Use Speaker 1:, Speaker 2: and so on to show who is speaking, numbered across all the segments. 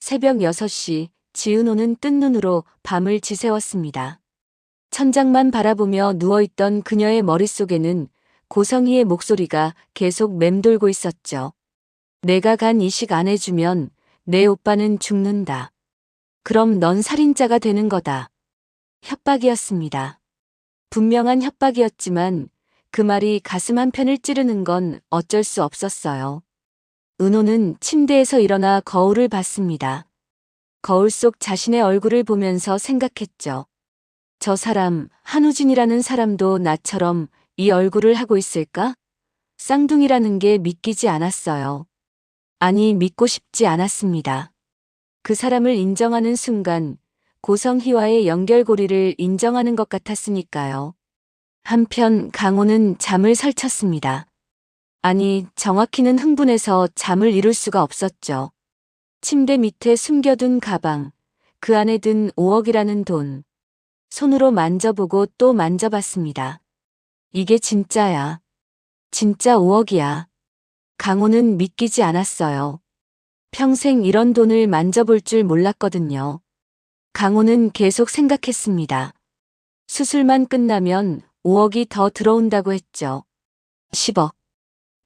Speaker 1: 새벽 6시 지은호는 뜬 눈으로 밤을 지새웠습니다. 천장만 바라보며 누워있던 그녀의 머릿속에는 고성희의 목소리가 계속 맴돌고 있었죠. 내가 간 이식 안 해주면 내 오빠는 죽는다. 그럼 넌 살인자가 되는 거다. 협박이었습니다. 분명한 협박이었지만 그 말이 가슴 한편을 찌르는 건 어쩔 수 없었어요. 은호는 침대에서 일어나 거울을 봤습니다. 거울 속 자신의 얼굴을 보면서 생각했죠. 저 사람, 한우진이라는 사람도 나처럼 이 얼굴을 하고 있을까? 쌍둥이라는 게 믿기지 않았어요. 아니, 믿고 싶지 않았습니다. 그 사람을 인정하는 순간 고성희와의 연결고리를 인정하는 것 같았으니까요. 한편 강호는 잠을 설쳤습니다. 아니, 정확히는 흥분해서 잠을 이룰 수가 없었죠. 침대 밑에 숨겨둔 가방, 그 안에 든 5억이라는 돈. 손으로 만져보고 또 만져봤습니다. 이게 진짜야. 진짜 5억이야. 강호는 믿기지 않았어요. 평생 이런 돈을 만져볼 줄 몰랐거든요. 강호는 계속 생각했습니다. 수술만 끝나면 5억이 더 들어온다고 했죠. 10억.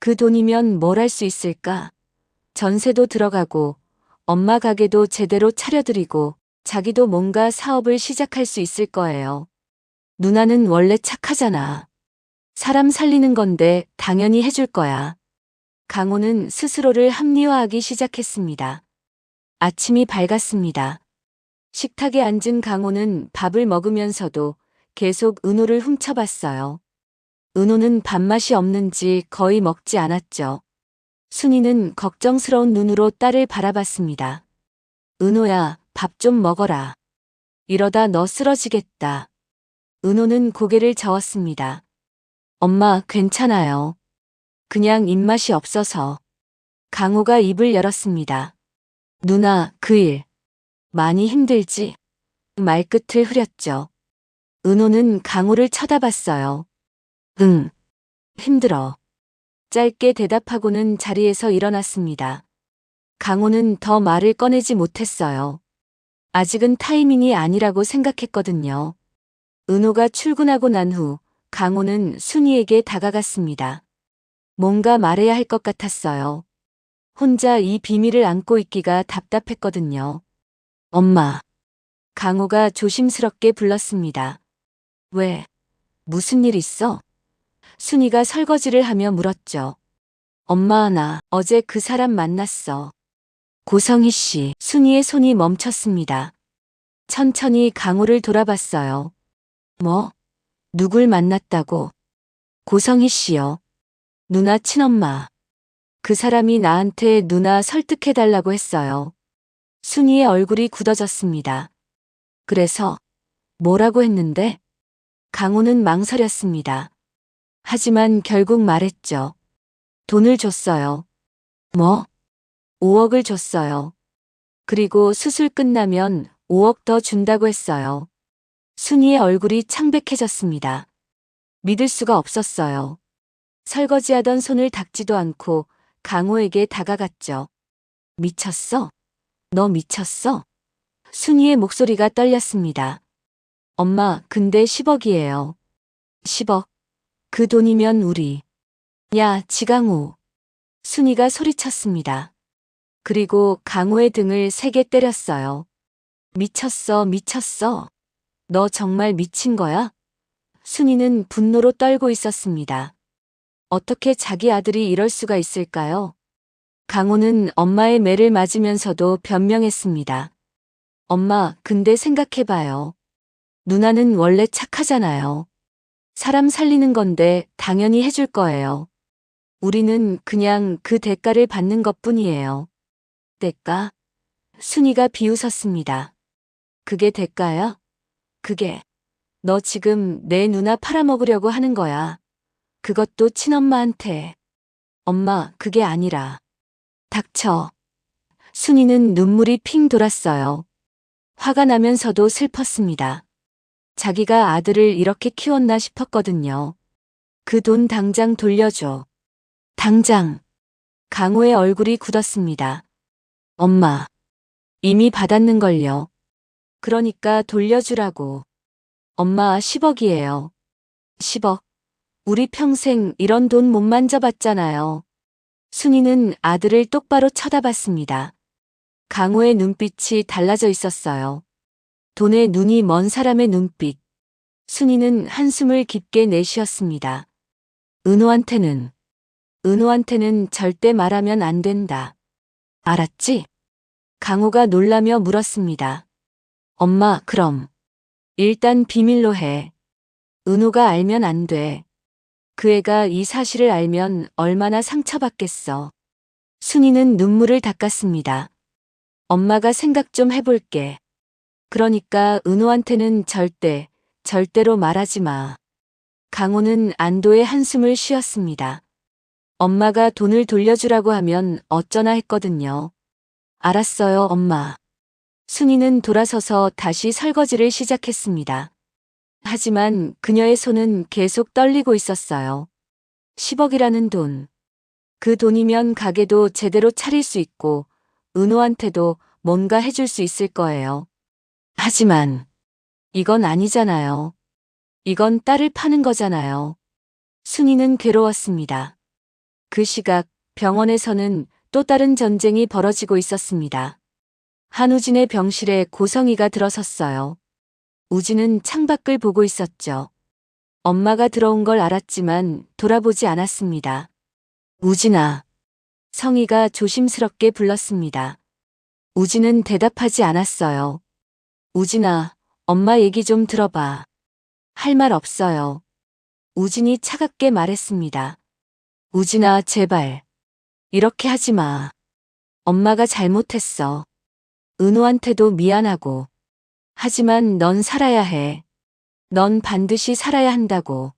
Speaker 1: 그 돈이면 뭘 할 수 있을까? 전세도 들어가고 엄마 가게도 제대로 차려드리고 자기도 뭔가 사업을 시작할 수 있을 거예요. 누나는 원래 착하잖아. 사람 살리는 건데 당연히 해줄 거야. 강호는 스스로를 합리화하기 시작했습니다. 아침이 밝았습니다. 식탁에 앉은 강호는 밥을 먹으면서도 계속 은호를 훔쳐봤어요. 은호는 밥맛이 없는지 거의 먹지 않았죠. 순이는 걱정스러운 눈으로 딸을 바라봤습니다. 은호야, 밥 좀 먹어라. 이러다 너 쓰러지겠다. 은호는 고개를 저었습니다. 엄마, 괜찮아요. 그냥 입맛이 없어서. 강호가 입을 열었습니다. 누나, 그 일. 많이 힘들지? 말끝을 흐렸죠. 은호는 강호를 쳐다봤어요. 응, 힘들어. 짧게 대답하고는 자리에서 일어났습니다. 강호는 더 말을 꺼내지 못했어요. 아직은 타이밍이 아니라고 생각했거든요. 은호가 출근하고 난 후 강호는 순이에게 다가갔습니다. 뭔가 말해야 할 것 같았어요. 혼자 이 비밀을 안고 있기가 답답했거든요. 엄마. 강호가 조심스럽게 불렀습니다. 왜? 무슨 일 있어? 순이가 설거지를 하며 물었죠. 엄마, 나 어제 그 사람 만났어. 고성희 씨. 순이의 손이 멈췄습니다. 천천히 강호를 돌아봤어요. 뭐? 누굴 만났다고? 고성희 씨요. 누나 친엄마. 그 사람이 나한테 누나 설득해달라고 했어요. 순이의 얼굴이 굳어졌습니다. 그래서 뭐라고 했는데? 강호는 망설였습니다. 하지만 결국 말했죠. 돈을 줬어요. 뭐? 5억을 줬어요. 그리고 수술 끝나면 5억 더 준다고 했어요. 순이의 얼굴이 창백해졌습니다. 믿을 수가 없었어요. 설거지하던 손을 닦지도 않고 강호에게 다가갔죠. 미쳤어? 너 미쳤어? 순이의 목소리가 떨렸습니다. 엄마, 근데 10억이에요. 10억. 그 돈이면 우리. 야, 지강호. 순이가 소리쳤습니다. 그리고 강호의 등을 세게 때렸어요. 미쳤어, 미쳤어. 너 정말 미친 거야? 순이는 분노로 떨고 있었습니다. 어떻게 자기 아들이 이럴 수가 있을까요? 강호는 엄마의 매를 맞으면서도 변명했습니다. 엄마, 근데 생각해봐요. 누나는 원래 착하잖아요. 사람 살리는 건데 당연히 해줄 거예요. 우리는 그냥 그 대가를 받는 것뿐이에요. 대가? 순이가 비웃었습니다. 그게 대가야? 그게, 너 지금 내 누나 팔아먹으려고 하는 거야. 그것도 친엄마한테. 엄마, 그게 아니라. 닥쳐. 순이는 눈물이 핑 돌았어요. 화가 나면서도 슬펐습니다. 자기가 아들을 이렇게 키웠나 싶었거든요. 그 돈 당장 돌려줘. 당장. 강호의 얼굴이 굳었습니다. 엄마. 이미 받았는걸요. 그러니까 돌려주라고. 엄마 10억이에요. 10억. 우리 평생 이런 돈 못 만져봤잖아요. 순이는 아들을 똑바로 쳐다봤습니다. 강호의 눈빛이 달라져 있었어요. 돈에 눈이 먼 사람의 눈빛. 순이는 한숨을 깊게 내쉬었습니다. 은호한테는 절대 말하면 안 된다. 알았지? 강호가 놀라며 물었습니다. 엄마, 그럼. 일단 비밀로 해. 은호가 알면 안 돼. 그 애가 이 사실을 알면 얼마나 상처받겠어. 순이는 눈물을 닦았습니다. 엄마가 생각 좀 해볼게. 그러니까 은호한테는 절대로 말하지 마. 강호는 안도의 한숨을 쉬었습니다. 엄마가 돈을 돌려주라고 하면 어쩌나 했거든요. 알았어요, 엄마. 순이는 돌아서서 다시 설거지를 시작했습니다. 하지만 그녀의 손은 계속 떨리고 있었어요. 10억이라는 돈. 그 돈이면 가게도 제대로 차릴 수 있고 은호한테도 뭔가 해줄 수 있을 거예요. 하지만 이건 아니잖아요. 이건 딸을 파는 거잖아요. 순이는 괴로웠습니다. 그 시각 병원에서는 또 다른 전쟁이 벌어지고 있었습니다. 한우진의 병실에 고성이가 들어섰어요. 우진은 창밖을 보고 있었죠. 엄마가 들어온 걸 알았지만 돌아보지 않았습니다. 우진아. 성희가 조심스럽게 불렀습니다. 우진은 대답하지 않았어요. 우진아, 엄마 얘기 좀 들어봐. 할 말 없어요. 우진이 차갑게 말했습니다. 우진아, 제발. 이렇게 하지 마. 엄마가 잘못했어. 은호한테도 미안하고. 하지만 넌 살아야 해. 넌 반드시 살아야 한다고.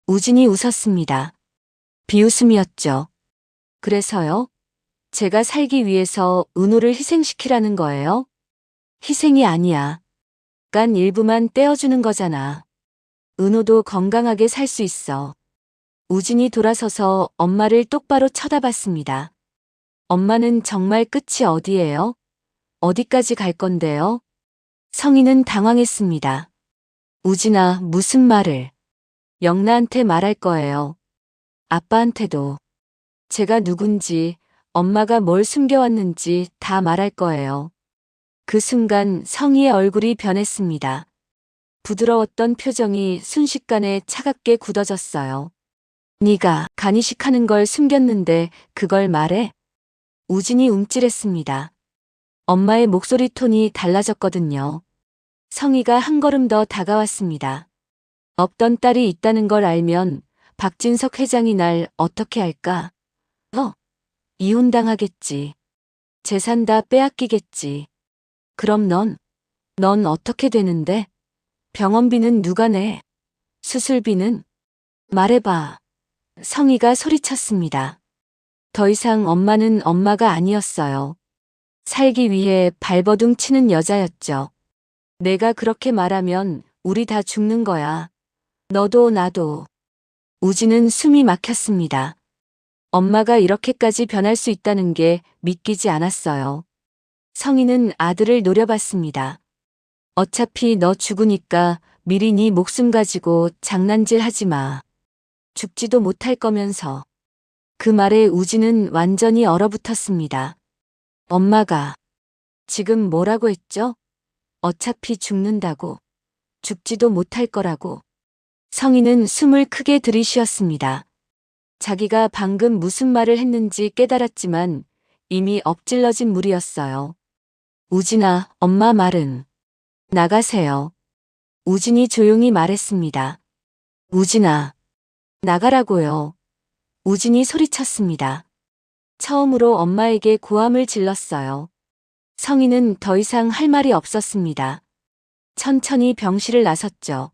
Speaker 1: 우진이 웃었습니다. 비웃음이었죠. 그래서요? 제가 살기 위해서 은호를 희생시키라는 거예요? 희생이 아니야. 깐 일부만 떼어주는 거잖아. 은호도 건강하게 살 수 있어. 우진이 돌아서서 엄마를 똑바로 쳐다봤습니다. 엄마는 정말 끝이 어디예요? 어디까지 갈 건데요? 성희는 당황했습니다. 우진아, 무슨 말을? 영나한테 말할 거예요. 아빠한테도. 제가 누군지, 엄마가 뭘 숨겨왔는지 다 말할 거예요. 그 순간 성희의 얼굴이 변했습니다. 부드러웠던 표정이 순식간에 차갑게 굳어졌어요. 네가 간이식하는 걸 숨겼는데 그걸 말해? 우진이 움찔했습니다. 엄마의 목소리 톤이 달라졌거든요. 성희가 한 걸음 더 다가왔습니다. 없던 딸이 있다는 걸 알면 박진석 회장이 날 어떻게 할까? 이혼당하겠지. 재산 다 빼앗기겠지. 그럼 넌 어떻게 되는데? 병원비는 누가 내? 수술비는? 말해봐. 성희가 소리쳤습니다. 더 이상 엄마는 엄마가 아니었어요. 살기 위해 발버둥 치는 여자였죠. 내가 그렇게 말하면 우리 다 죽는 거야. 너도 나도. 우진은 숨이 막혔습니다. 엄마가 이렇게까지 변할 수 있다는 게 믿기지 않았어요. 성희는 아들을 노려봤습니다. 어차피 너 죽으니까 미리 네 목숨 가지고 장난질 하지 마. 죽지도 못할 거면서. 그 말에 우진은 완전히 얼어붙었습니다. 엄마가 지금 뭐라고 했죠? 어차피 죽는다고. 죽지도 못할 거라고. 성희는 숨을 크게 들이쉬었습니다. 자기가 방금 무슨 말을 했는지 깨달았지만 이미 엎질러진 물이었어요. 우진아, 엄마 말은. 나가세요. 우진이 조용히 말했습니다. 우진아, 나가라고요. 우진이 소리쳤습니다. 처음으로 엄마에게 고함을 질렀어요. 성희는 더 이상 할 말이 없었습니다. 천천히 병실을 나섰죠.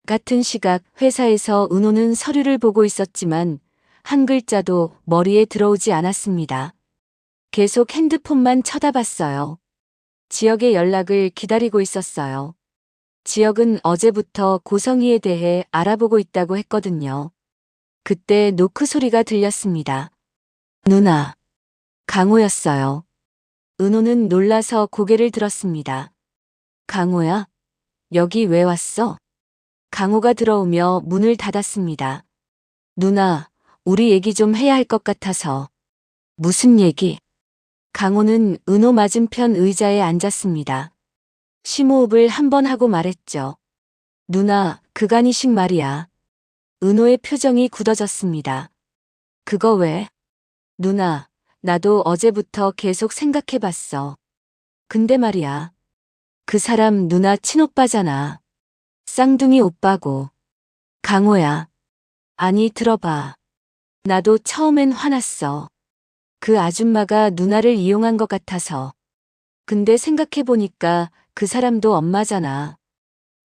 Speaker 1: 같은 시각 회사에서 은호는 서류를 보고 있었지만 한 글자도 머리에 들어오지 않았습니다. 계속 핸드폰만 쳐다봤어요. 지역의 연락을 기다리고 있었어요. 지역은 어제부터 고성희에 대해 알아보고 있다고 했거든요. 그때 노크 소리가 들렸습니다. 누나. 강호였어요. 은호는 놀라서 고개를 들었습니다. 강호야, 여기 왜 왔어? 강호가 들어오며 문을 닫았습니다. 누나, 우리 얘기 좀 해야 할 것 같아서. 무슨 얘기? 강호는 은호 맞은편 의자에 앉았습니다. 심호흡을 한 번 하고 말했죠. 누나, 그간이식 말이야. 은호의 표정이 굳어졌습니다. 그거 왜? 누나, 나도 어제부터 계속 생각해봤어. 근데 말이야. 그 사람 누나 친오빠잖아. 쌍둥이 오빠고. 강호야. 아니, 들어봐. 나도 처음엔 화났어. 그 아줌마가 누나를 이용한 것 같아서. 근데 생각해보니까 그 사람도 엄마잖아.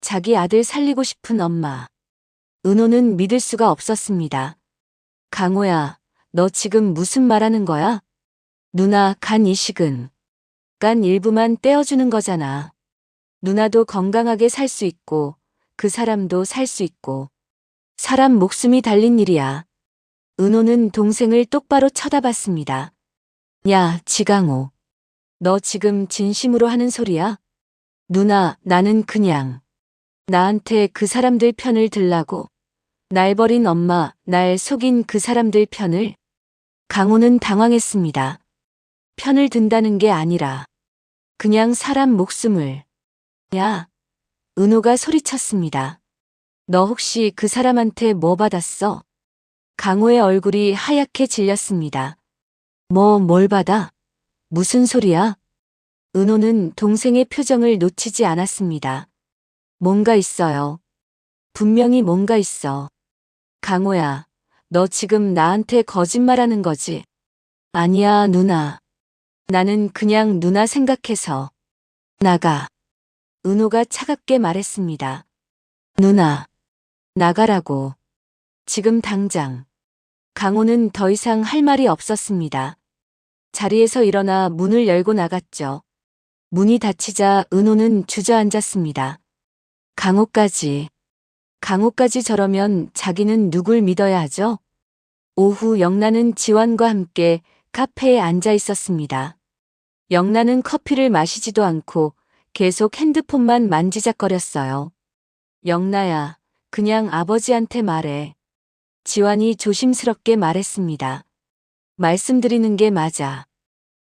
Speaker 1: 자기 아들 살리고 싶은 엄마. 은호는 믿을 수가 없었습니다. 강호야, 너 지금 무슨 말하는 거야? 누나 간 이식은 간 일부만 떼어주는 거잖아. 누나도 건강하게 살 수 있고 그 사람도 살 수 있고 사람 목숨이 달린 일이야. 은호는 동생을 똑바로 쳐다봤습니다. 야, 지강호. 너 지금 진심으로 하는 소리야? 누나, 나는 그냥 나한테 그 사람들 편을 들라고. 날 버린 엄마, 날 속인 그 사람들 편을. 강호는 당황했습니다. 편을 든다는 게 아니라 그냥 사람 목숨을. 야, 은호가 소리쳤습니다. 너 혹시 그 사람한테 뭐 받았어? 강호의 얼굴이 하얗게 질렸습니다. 뭘 받아? 무슨 소리야? 은호는 동생의 표정을 놓치지 않았습니다. 뭔가 있어요. 분명히 뭔가 있어. 강호야, 너 지금 나한테 거짓말하는 거지? 아니야, 누나. 나는 그냥 누나 생각해서. 나가. 은호가 차갑게 말했습니다. 누나, 나가라고. 지금 당장. 강호는 더 이상 할 말이 없었습니다. 자리에서 일어나 문을 열고 나갔죠. 문이 닫히자 은호는 주저앉았습니다. 강호까지. 강호까지 저러면 자기는 누굴 믿어야 하죠? 오후 영란은 지환과 함께 카페에 앉아 있었습니다. 영란은 커피를 마시지도 않고 계속 핸드폰만 만지작거렸어요. 영나야, 그냥 아버지한테 말해. 지환이 조심스럽게 말했습니다. 말씀드리는 게 맞아.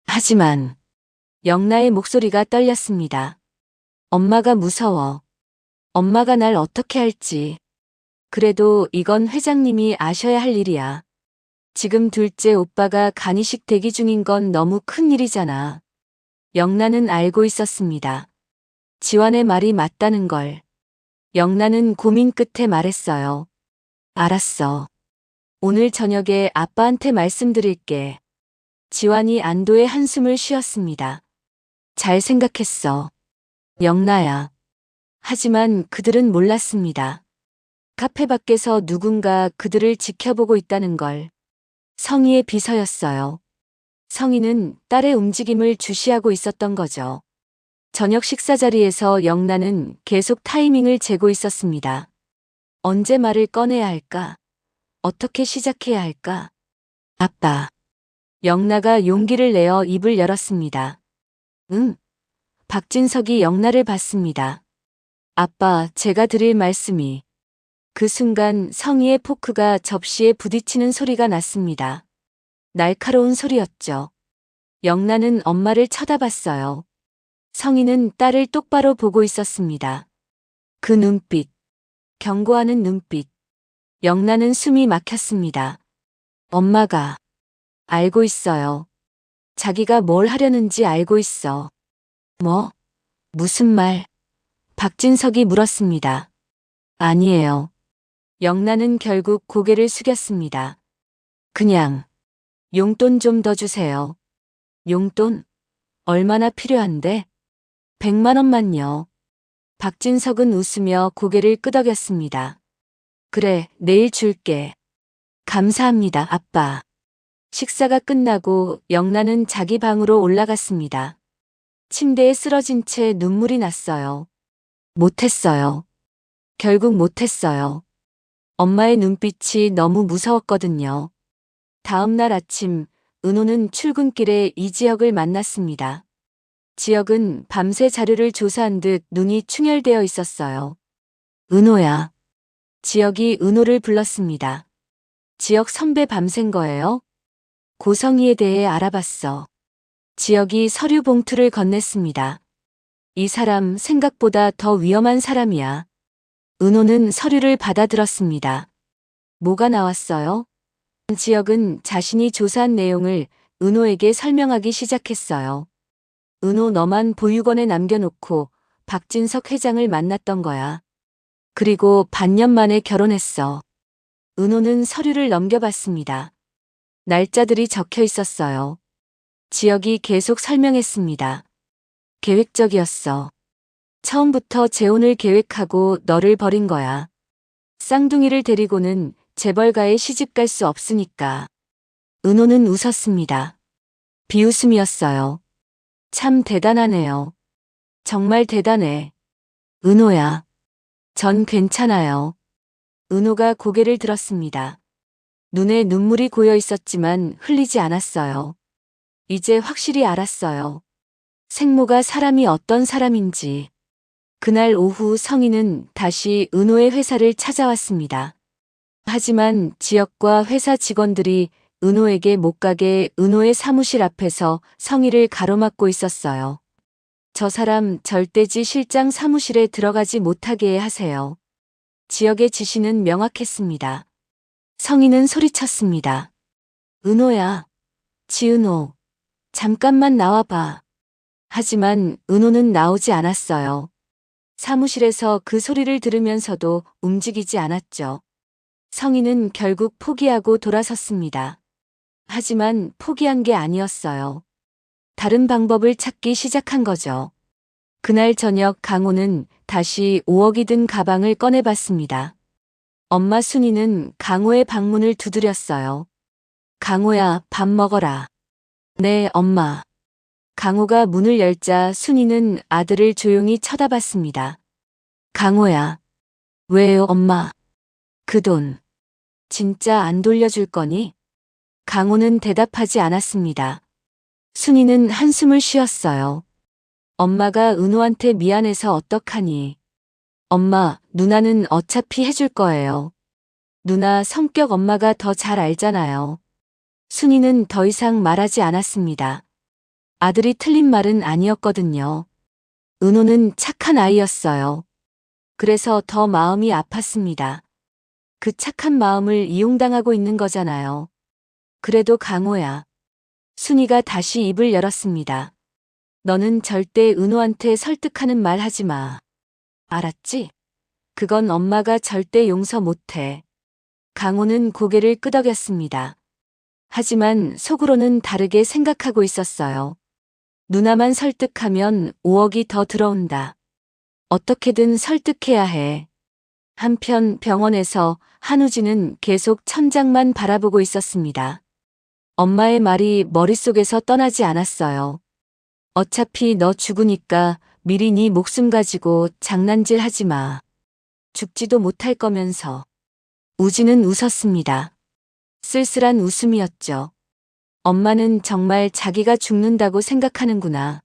Speaker 1: 하지만 영나의 목소리가 떨렸습니다. 엄마가 무서워. 엄마가 날 어떻게 할지. 그래도 이건 회장님이 아셔야 할 일이야. 지금 둘째 오빠가 간이식 대기 중인 건 너무 큰 일이잖아. 영나는 알고 있었습니다. 지환의 말이 맞다는 걸. 영나는 고민 끝에 말했어요. 알았어. 오늘 저녁에 아빠한테 말씀드릴게. 지환이 안도의 한숨을 쉬었습니다. 잘 생각했어. 영나야. 하지만 그들은 몰랐습니다. 카페 밖에서 누군가 그들을 지켜보고 있다는 걸. 성희의 비서였어요. 성희는 딸의 움직임을 주시하고 있었던 거죠. 저녁 식사 자리에서 영란은 계속 타이밍을 재고 있었습니다. 언제 말을 꺼내야 할까? 어떻게 시작해야 할까? 아빠. 영나가 용기를 내어 입을 열었습니다. 응? 박진석이 영나를 봤습니다. 아빠, 제가 드릴 말씀이. 그 순간 성희의 포크가 접시에 부딪히는 소리가 났습니다. 날카로운 소리였죠. 영나는 엄마를 쳐다봤어요. 성희는 딸을 똑바로 보고 있었습니다. 그 눈빛. 경고하는 눈빛. 영나는 숨이 막혔습니다. 엄마가 알고 있어요. 자기가 뭘 하려는지 알고 있어. 뭐? 무슨 말? 박진석이 물었습니다. 아니에요. 영란은 결국 고개를 숙였습니다. 그냥 용돈 좀 더 주세요. 용돈? 얼마나 필요한데? 100만 원만요. 박진석은 웃으며 고개를 끄덕였습니다. 그래, 내일 줄게. 감사합니다, 아빠. 식사가 끝나고 영란은 자기 방으로 올라갔습니다. 침대에 쓰러진 채 눈물이 났어요. 못했어요. 결국 못했어요. 엄마의 눈빛이 너무 무서웠거든요. 다음 날 아침, 은호는 출근길에 이지혁을 만났습니다. 지역은 밤새 자료를 조사한 듯 눈이 충혈되어 있었어요. 은호야. 지역이 은호를 불렀습니다. 지역 선배 밤샌 거예요? 고성희에 대해 알아봤어. 지역이 서류 봉투를 건넸습니다. 이 사람 생각보다 더 위험한 사람이야. 은호는 서류를 받아들었습니다. 뭐가 나왔어요? 지역은 자신이 조사한 내용을 은호에게 설명하기 시작했어요. 은호 너만 보육원에 남겨놓고 박진석 회장을 만났던 거야. 그리고 반년 만에 결혼했어. 은호는 서류를 넘겨봤습니다. 날짜들이 적혀 있었어요. 지역이 계속 설명했습니다. 계획적이었어. 처음부터 재혼을 계획하고 너를 버린 거야. 쌍둥이를 데리고는 재벌가에 시집갈 수 없으니까. 은호는 웃었습니다. 비웃음이었어요. 참 대단하네요. 정말 대단해. 은호야. 전 괜찮아요. 은호가 고개를 들었습니다. 눈에 눈물이 고여 있었지만 흘리지 않았어요. 이제 확실히 알았어요. 생모가 사람이 어떤 사람인지. 그날 오후 성희는 다시 은호의 회사를 찾아왔습니다. 하지만 지역과 회사 직원들이 은호에게 못 가게 은호의 사무실 앞에서 성희를 가로막고 있었어요. 저 사람 절대지 실장 사무실에 들어가지 못하게 하세요. 지역의 지시는 명확했습니다. 성희는 소리쳤습니다. 은호야. 지은호. 잠깐만 나와봐. 하지만 은호는 나오지 않았어요. 사무실에서 그 소리를 들으면서도 움직이지 않았죠. 성희는 결국 포기하고 돌아섰습니다. 하지만 포기한 게 아니었어요. 다른 방법을 찾기 시작한 거죠. 그날 저녁 강호는 다시 5억이 든 가방을 꺼내봤습니다. 엄마 순이는 강호의 방문을 두드렸어요. 강호야, 밥 먹어라. 네, 엄마. 강호가 문을 열자 순이는 아들을 조용히 쳐다봤습니다. 강호야. 왜요, 엄마? 그 돈. 진짜 안 돌려줄 거니? 강호는 대답하지 않았습니다. 순이는 한숨을 쉬었어요. 엄마가 은호한테 미안해서 어떡하니? 엄마, 누나는 어차피 해줄 거예요. 누나 성격 엄마가 더 잘 알잖아요. 순이는 더 이상 말하지 않았습니다. 아들이 틀린 말은 아니었거든요. 은호는 착한 아이였어요. 그래서 더 마음이 아팠습니다. 그 착한 마음을 이용당하고 있는 거잖아요. 그래도 강호야. 순이가 다시 입을 열었습니다. 너는 절대 은호한테 설득하는 말 하지 마. 알았지? 그건 엄마가 절대 용서 못해. 강호는 고개를 끄덕였습니다. 하지만 속으로는 다르게 생각하고 있었어요. 누나만 설득하면 5억이 더 들어온다. 어떻게든 설득해야 해. 한편 병원에서 한우진은 계속 천장만 바라보고 있었습니다. 엄마의 말이 머릿속에서 떠나지 않았어요. 어차피 너 죽으니까 미리 네 목숨 가지고 장난질 하지 마. 죽지도 못할 거면서. 우진은 웃었습니다. 쓸쓸한 웃음이었죠. 엄마는 정말 자기가 죽는다고 생각하는구나.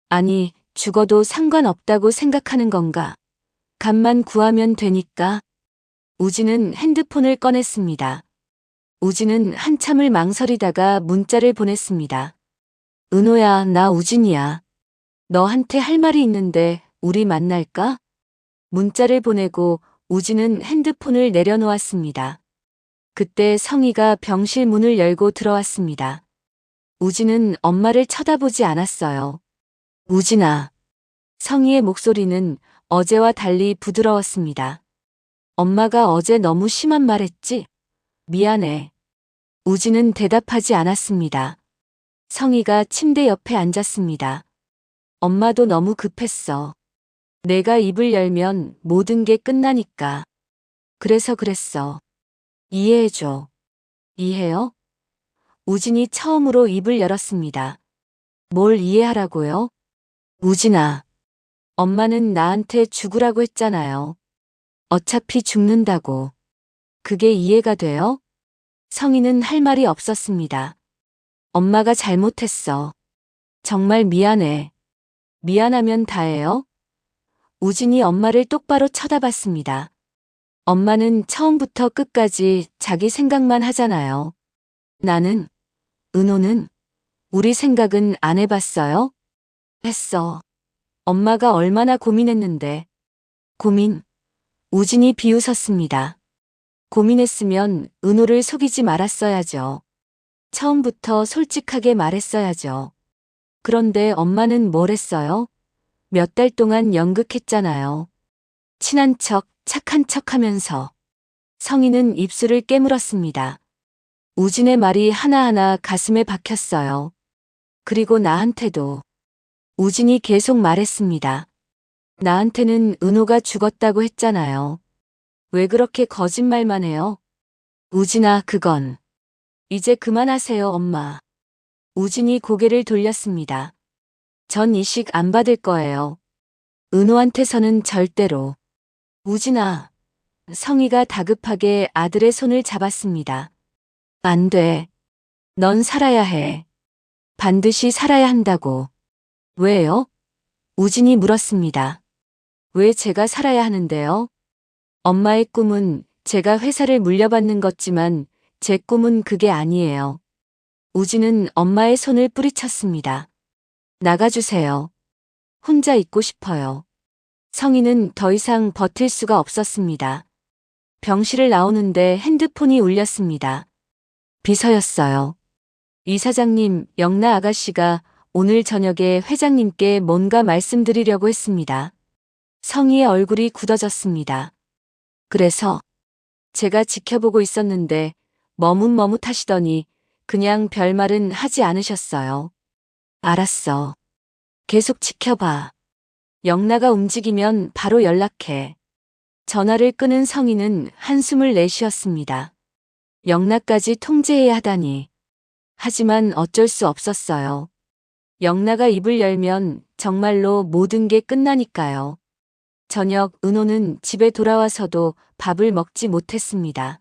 Speaker 1: 아니, 죽어도 상관없다고 생각하는 건가? 값만 구하면 되니까. 우진은 핸드폰을 꺼냈습니다. 우진은 한참을 망설이다가 문자를 보냈습니다. 은호야, 나 우진이야. 너한테 할 말이 있는데 우리 만날까? 문자를 보내고 우진은 핸드폰을 내려놓았습니다. 그때 성희가 병실 문을 열고 들어왔습니다. 우진은 엄마를 쳐다보지 않았어요. 우진아. 성희의 목소리는 어제와 달리 부드러웠습니다. 엄마가 어제 너무 심한 말 했지? 미안해. 우진은 대답하지 않았습니다. 성희가 침대 옆에 앉았습니다. 엄마도 너무 급했어. 내가 입을 열면 모든 게 끝나니까. 그래서 그랬어. 이해해줘. 이해요? 우진이 처음으로 입을 열었습니다. 뭘 이해하라고요? 우진아. 엄마는 나한테 죽으라고 했잖아요. 어차피 죽는다고. 그게 이해가 돼요? 성희는 할 말이 없었습니다. 엄마가 잘못했어. 정말 미안해. 미안하면 다예요. 우진이 엄마를 똑바로 쳐다봤습니다. 엄마는 처음부터 끝까지 자기 생각만 하잖아요. 나는, 은호는, 우리 생각은 안 해봤어요? 했어. 엄마가 얼마나 고민했는데. 고민. 우진이 비웃었습니다. 고민했으면 은호를 속이지 말았어야죠. 처음부터 솔직하게 말했어야죠. 그런데 엄마는 뭘 했어요? 몇 달 동안 연극했잖아요. 친한 척, 착한 척 하면서. 성희는 입술을 깨물었습니다. 우진의 말이 하나하나 가슴에 박혔어요. 그리고 나한테도. 우진이 계속 말했습니다. 나한테는 은호가 죽었다고 했잖아요. 왜 그렇게 거짓말만 해요? 우진아, 그건. 이제 그만하세요, 엄마. 우진이 고개를 돌렸습니다. 전 이식 안 받을 거예요. 은호한테서는 절대로. 우진아. 성희가 다급하게 아들의 손을 잡았습니다. 안 돼. 넌 살아야 해. 반드시 살아야 한다고. 왜요? 우진이 물었습니다. 왜 제가 살아야 하는데요? 엄마의 꿈은 제가 회사를 물려받는 것지만 제 꿈은 그게 아니에요. 우진은 엄마의 손을 뿌리쳤습니다. 나가주세요. 혼자 있고 싶어요. 성희는 더 이상 버틸 수가 없었습니다. 병실을 나오는데 핸드폰이 울렸습니다. 비서였어요. 이사장님, 영나 아가씨가 오늘 저녁에 회장님께 뭔가 말씀드리려고 했습니다. 성희의 얼굴이 굳어졌습니다. 그래서 제가 지켜보고 있었는데 머뭇머뭇하시더니 그냥 별말은 하지 않으셨어요. 알았어. 계속 지켜봐. 영나가 움직이면 바로 연락해. 전화를 끊은 성희는 한숨을 내쉬었습니다. 영나까지 통제해야 하다니. 하지만 어쩔 수 없었어요. 영나가 입을 열면 정말로 모든 게 끝나니까요. 저녁 은호는 집에 돌아와서도 밥을 먹지 못했습니다.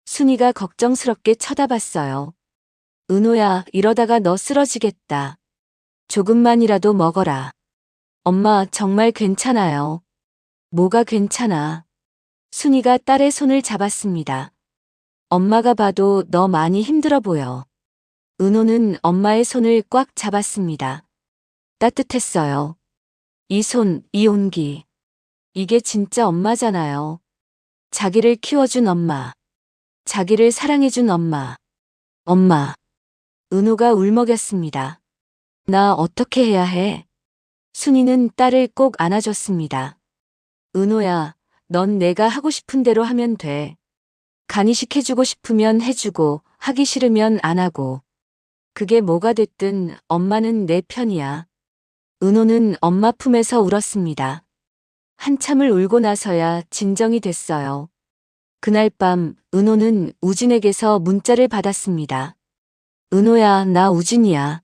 Speaker 1: 순이가 걱정스럽게 쳐다봤어요. 은호야, 이러다가 너 쓰러지겠다. 조금만이라도 먹어라. 엄마, 정말 괜찮아요. 뭐가 괜찮아? 순이가 딸의 손을 잡았습니다. 엄마가 봐도 너 많이 힘들어 보여. 은호는 엄마의 손을 꽉 잡았습니다. 따뜻했어요. 이 손, 이 온기. 이게 진짜 엄마잖아요. 자기를 키워준 엄마. 자기를 사랑해준 엄마. 엄마. 은호가 울먹였습니다. 나 어떻게 해야 해? 순이는 딸을 꼭 안아줬습니다. 은호야, 넌 내가 하고 싶은 대로 하면 돼. 간이식 해주고 싶으면 해주고, 하기 싫으면 안 하고. 그게 뭐가 됐든 엄마는 내 편이야. 은호는 엄마 품에서 울었습니다. 한참을 울고 나서야 진정이 됐어요. 그날 밤 은호는 우진에게서 문자를 받았습니다. 은호야, 나 우진이야.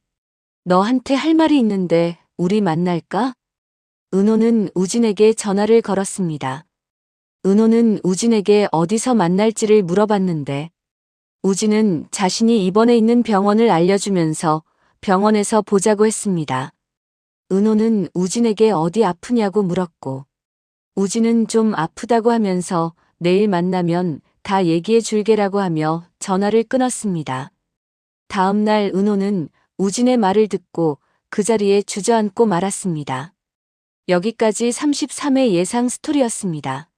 Speaker 1: 너한테 할 말이 있는데 우리 만날까? 은호는 우진에게 전화를 걸었습니다. 은호는 우진에게 어디서 만날지를 물어봤는데 우진은 자신이 입원해 있는 병원을 알려주면서 병원에서 보자고 했습니다. 은호는 우진에게 어디 아프냐고 물었고 우진은 좀 아프다고 하면서 내일 만나면 다 얘기해 줄게라고 하며 전화를 끊었습니다. 다음 날 은호는 우진의 말을 듣고 그 자리에 주저앉고 말았습니다. 여기까지 33회 예상 스토리였습니다.